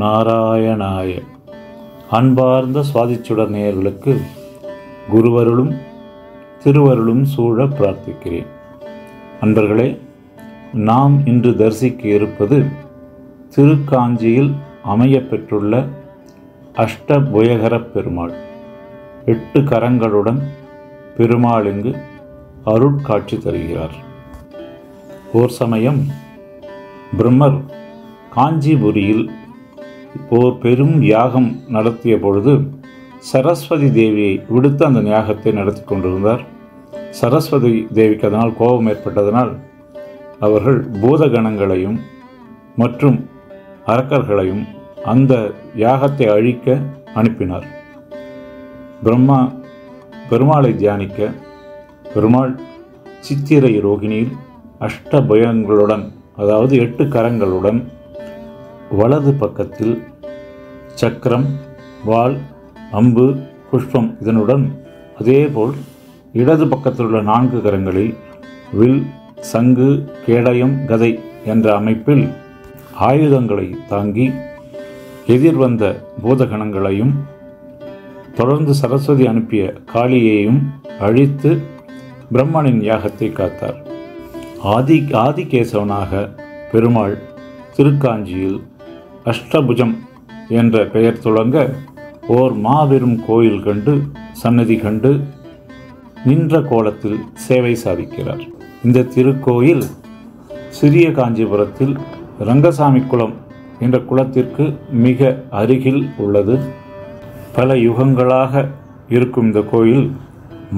நாராயணாய. அன்பார்ந்த சுவாதிச்சுடர் நேயர்களுக்கு குருவருளும் திருவருளும் சூழ பிரார்த்திக்கிறேன். அன்பர்களே, நாம் இன்று தரிசிக்க இருப்பது திருக்காஞ்சியில் அமையப்பெற்றுள்ள அஷ்டபுயகர பெருமாள். 8 கரங்களுடன் பெருமாள் இங்கு அருட்காட்சி தருகிறார். ஓர் சமயம் பிரம்மர் காஞ்சிபுரியில் ஓர் பெரும் யாகம் நடத்திய பொழுது சரஸ்வதி தேவியை விடுத்து அந்த யாகத்தை நடத்தி கொண்டிருந்தார். சரஸ்வதி தேவிக்கு அதனால் கோபம் ஏற்பட்டதனால் அவர்கள் பூதகணங்களையும் மற்றும் அரக்கர்களையும் அந்த யாகத்தை அழிக்க அனுப்பினார். பிரம்மா பெருமாளை தியானிக்க பெருமாள் சித்திரை ரோகிணியில் அஷ்டபயங்களுடன், அதாவது 8 கரங்களுடன், வலது பக்கத்தில் சக்கரம், வாள், அம்பு, புஷ்பம் இதனுடன், அதேபோல் இடது பக்கத்தில் உள்ள 4 கரங்களில் வில், சங்கு, கேடயம், கதை என்ற அமைப்பில் ஆயுதங்களை தாங்கி எதிர்வந்த பூதகணங்களையும் தொடர்ந்து சரஸ்வதி அனுப்பிய காளியையும் அழித்து பிரம்மனின் யாகத்தை காத்தார். ஆதிகேசவனாக பெருமாள் திருக்காஞ்சியில் அஷ்டபுஜம் என்ற பெயர் துளங்க ஓர் மாபெரும் கோயில் கண்டு சன்னதி கண்டு நின்ற கோலத்தில் சேவை சாதிக்கிறார். இந்த திருக்கோயில் சிறிய காஞ்சிபுரத்தில் ரங்கசாமி குளம் என்ற குளத்திற்கு மிக அருகில் உள்ளது. பல யுகங்களாக இருக்கும் இந்த கோயில்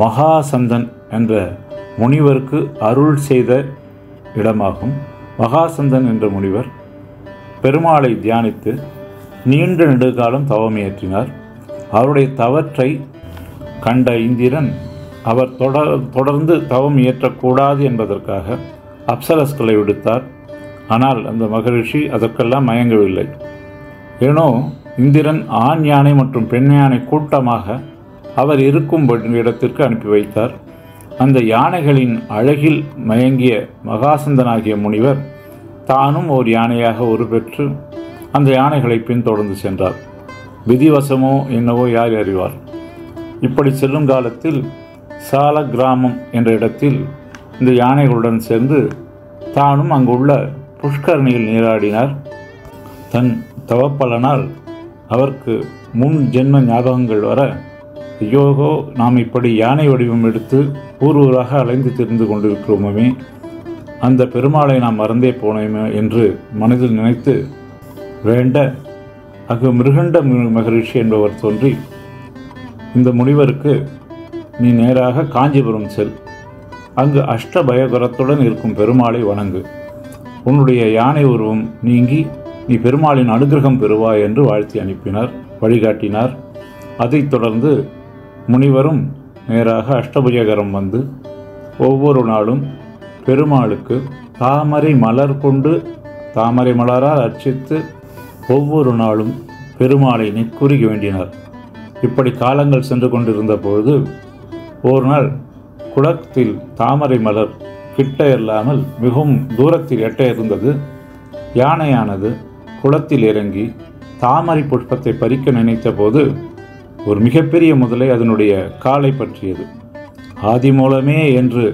மகாசந்தன் என்ற முனிவருக்கு அருள் செய்த இடமாகும். மகாசந்தன் என்ற முனிவர் பெருமாளை தியானித்து நீண்ட நெடுகாலம் தவமியற்றினார். அவருடைய தவற்றை கண்ட இந்திரன் அவர் தொடர்ந்து தவம் இயற்றக்கூடாது என்பதற்காக அப்சரஸ்களை விடுத்தார். ஆனால் அந்த மகரிஷி அதற்கெல்லாம் மயங்கவில்லை. ஏனோ இந்திரன் ஆண் யானை மற்றும் பெண் யானை கூட்டமாக அவர் இருக்கும் இடத்திற்கு அனுப்பி வைத்தார். அந்த யானைகளின் அழகில் மயங்கிய மகாசந்தனாகிய முனிவர் தானும் ஓர் யானையாக உருப்பெற்று அந்த யானைகளை பின்தொடர்ந்து சென்றார். விதிவசமோ என்னவோ யார் அறிவார். இப்படி செல்லும் காலத்தில் சால கிராமம் என்ற இடத்தில் இந்த யானைகளுடன் சேர்ந்து தானும் அங்குள்ள புஷ்கரணியில் நீராடினார். தன் தவப்பலனால் அவருக்கு முன் ஜென்ம ஞாபகங்கள் வர, ஐயோகோ, நாம் இப்படி யானை வடிவம் எடுத்து ஊர் ஊராக அலைந்து திரிந்து கொண்டிருக்கிறோமே, அந்த பெருமாளை நாம் மறந்தே போனோமே என்று மனதில் நினைத்து வேண்ட அங்கு மிருகண்ட மகரிஷி என்பவர் தோன்றி, இந்த முனிவருக்கு நீ நேராக காஞ்சிபுரம் செல், அங்கு அஷ்டபயகரத்துடன் இருக்கும் பெருமாளை வணங்கு, உன்னுடைய யானை உருவம் நீங்கி நீ பெருமாளின் அனுகிரகம் பெறுவாய் என்று வாழ்த்தி அனுப்பினார், வழிகாட்டினார். அதைத் தொடர்ந்து முனிவரும் நேராக அஷ்டபுஜகரம் வந்து ஒவ்வொரு நாளும் பெருமாளுக்கு தாமரை மலர் கொண்டு தாமரை மலரால் அர்ச்சித்து ஒவ்வொரு நாளும் பெருமாளை நெக்குருகி வேண்டினார். இப்படி காலங்கள் சென்று கொண்டிருந்த பொழுது ஒரு நாள் குளத்தில் தாமரை மலர் கிட்ட இல்லாமல் மிகவும் தூரத்தில் எட்ட இருந்தது. யானையானது குளத்தில் இறங்கி தாமரை புஷ்பத்தை பறிக்க நினைத்த போது ஒரு மிகப்பெரிய முதலை அதனுடைய காலை பற்றியது. ஆதி மூலமே என்று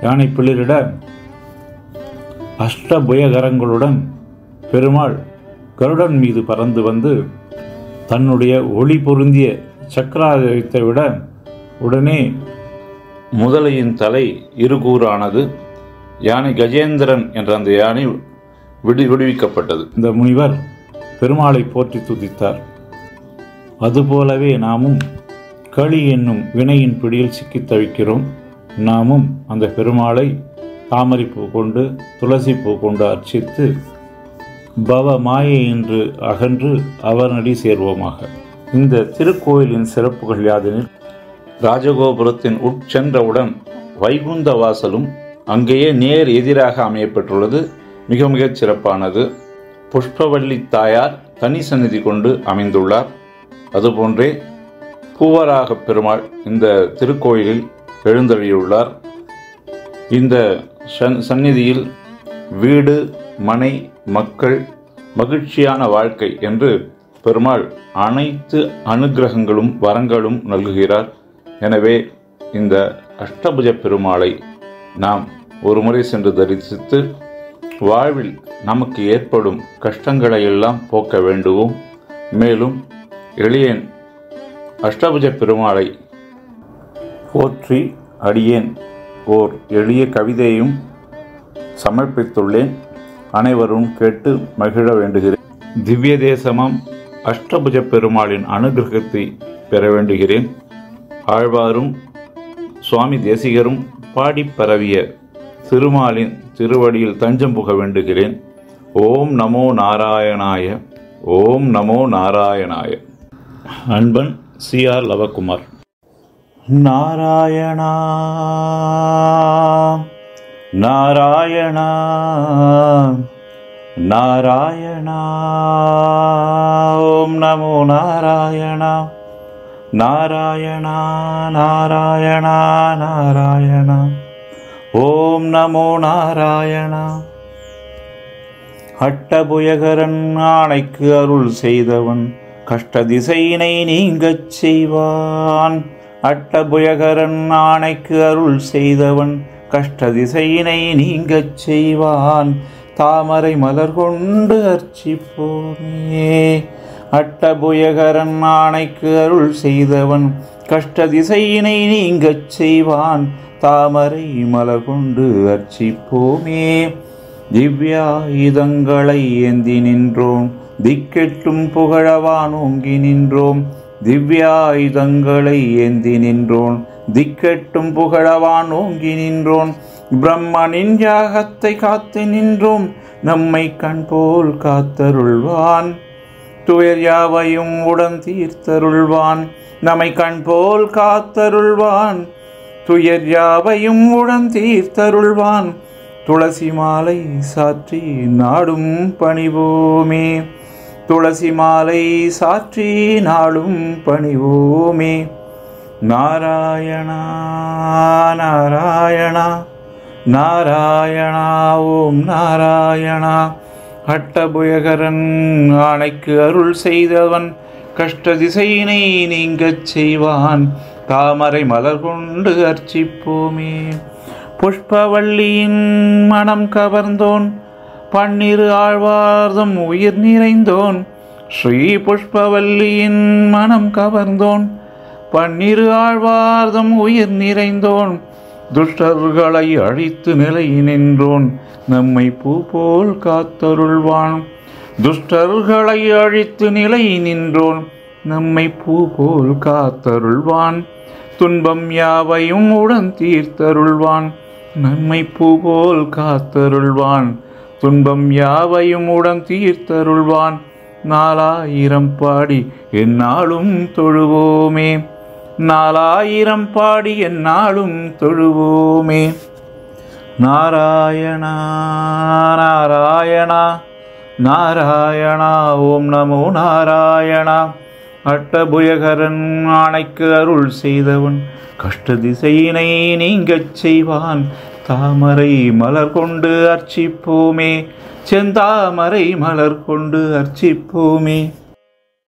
யானை பிளிரிட அஷ்டபுயகரங்களுடன் பெருமாள் கருடன் மீது பறந்து வந்து தன்னுடைய ஒளி பொருந்திய சக்கராயுதத்தை விட உடனே முதலையின் தலை இருகூறானது. யானை கஜேந்திரன் என்ற அந்த யானை விடுவிக்கப்பட்டது. இந்த முனிவர் பெருமாளை போற்றி துதித்தார். அதுபோலவே நாமும் களி என்னும் வினையின் பிடியில் சிக்கித் தவிக்கிறோம். நாமும் அந்த பெருமாளை தாமரை பூ கொண்டு துளசி பூ கொண்டு அர்ச்சித்து பவ மாயை என்று அகன்று அவர் நடி சேர்வோமாக. இந்த திருக்கோயிலின் சிறப்புகள் யாதெனில், ராஜகோபுரத்தின் உட்சென்றவுடன் வைகுந்த வாசலும் அங்கேயே நேர் எதிராக அமையப்பட்டுள்ளது. மிக மிகச் சிறப்பானது. புஷ்பவல்லி தாயார் தனி சந்நிதி கொண்டு அமைந்துள்ளார். அதுபோன்றே பூவராக பெருமாள் இந்த திருக்கோயிலில் எழுந்தருளியுள்ளார். இந்த சந்நிதியில் வீடு, மனை, மக்கள், மகிழ்ச்சியான வாழ்க்கை என்று பெருமாள் அனைத்து அனுக்கிரகங்களும் வரங்களும் நல்குகிறார். எனவே இந்த அஷ்டபுஜ பெருமாளை நாம் ஒரு முறை சென்று தரிசித்து வாழ்வில் நமக்கு ஏற்படும் கஷ்டங்களை எல்லாம் போக்க வேண்டுவோம். மேலும் எளியேன் அஷ்டபுஜ பெருமாளை போற்றி அடியேன் ஓர் எளிய கவிதையும் சமர்ப்பித்துள்ளேன். அனைவரும் கேட்டு மகிழ வேண்டுகிறேன். திவ்ய தேசமாம் அஷ்டபுஜ பெருமாளின் அனுகிரகத்தை பெற வேண்டுகிறேன். ஆழ்வாரும் சுவாமி தேசிகரும் பாடி பரவிய திருமாலின் திருவடியில் தஞ்சம் புக வேண்டுகிறேன். ஓம் நமோ நாராயணாய. ஓம் நமோ நாராயணாய. அன்பன் CR லவகுமார். நாராயணா நாராயணா நாராயணா. ஓம் நமோ நாராயணா நாராயணா நாராயணா நாராயணா. ஓம் நமோ நாராயணா. அட்டபுயகரன் ஆணைக்கு அருள் செய்தவன் கஷ்ட திசையினை நீங்கச் செய்வான். அட்டபுயகரன் ஆணைக்கு அருள் செய்தவன் கஷ்ட திசையினை நீங்கச் செய்வான். தாமரை மலர் கொண்டு அர்ச்சிப்போமே. அட்டபுயகரன் ஆணைக்கு அருள் செய்தவன் கஷ்ட திசையினை நீங்கச் செய்வான். தாமரை மலர் கொண்டு அர்ச்சிப்போமே. திவ்யாயுதங்களை ஏந்தி நின்றோம் திக்கெட்டும் புகழவான் ஓங்கி நின்றோம். திவ்யாயுதங்களை ஏந்தி நின்றோன் திக்கெட்டும் புகழவான் ஓங்கி நின்றோன். பிரம்மனின் யாகத்தை காத்து நின்றோம் நம்மை கண்போல் காத்தருள்வான். துயர் யாவையும் உடன் தீர்த்தருள்வான் நம்மை கண்போல் காத்தருள்வான். துயர் யாவையும் உடன் தீர்த்தருள்வான். துளசி மாலை சாற்றி நாடும் பணிவோமே. துளசி மாலை சாற்றி நாளும் பணிவோமே. நாராயணா நாராயணா நாராயணா. ஓம் நாராயணா. அட்டபுயகரன் ஆணைக்கு அருள் செய்தவன் கஷ்ட திசையினை நீங்கச் செய்வான். தாமரை மலர் கொண்டு அர்ச்சிப்போமே. புஷ்பவல்லியின் மனம் கவர்ந்தோன் பன்னிரு ஆழ்வார்தம் உயிர் நிறைந்தோன். ஸ்ரீ புஷ்பவல்லியின் மனம் கவர்ந்தோன் பன்னிரு ஆழ்வார்தம் உயிர் நிறைந்தோன். துஷ்டர்களை அழித்து நிலை நின்றோன் நம்மை பூ போல் காத்தருள்வான். துஷ்டர்களை அழித்து நிலை நின்றோன் நம்மை பூ போல் காத்தருள்வான். துன்பம் யாவையும் உடன் தீர்த்தருள்வான் நம்மை பூ போல் காத்தருள்வான். துன்பம் யாவையும் உடன் தீர்த்தருள்வான். 4000 பாடி எந்நாளும் தொழுவோமே. 4000 பாடி எந்நாளும் தொழுவோமே. நாராயணா நாராயணா நாராயணா. ஓம் நமோ நாராயணா. அட்டபுயகரன் ஆணைக்கு அருள் செய்தவன் கஷ்ட திசையினை நீங்கச் செய்வான். தாமரை மலர் கொண்டு அர்ச்சிப்போமே. செந்தாமரை மலர் கொண்டு அர்ச்சிப்போமே.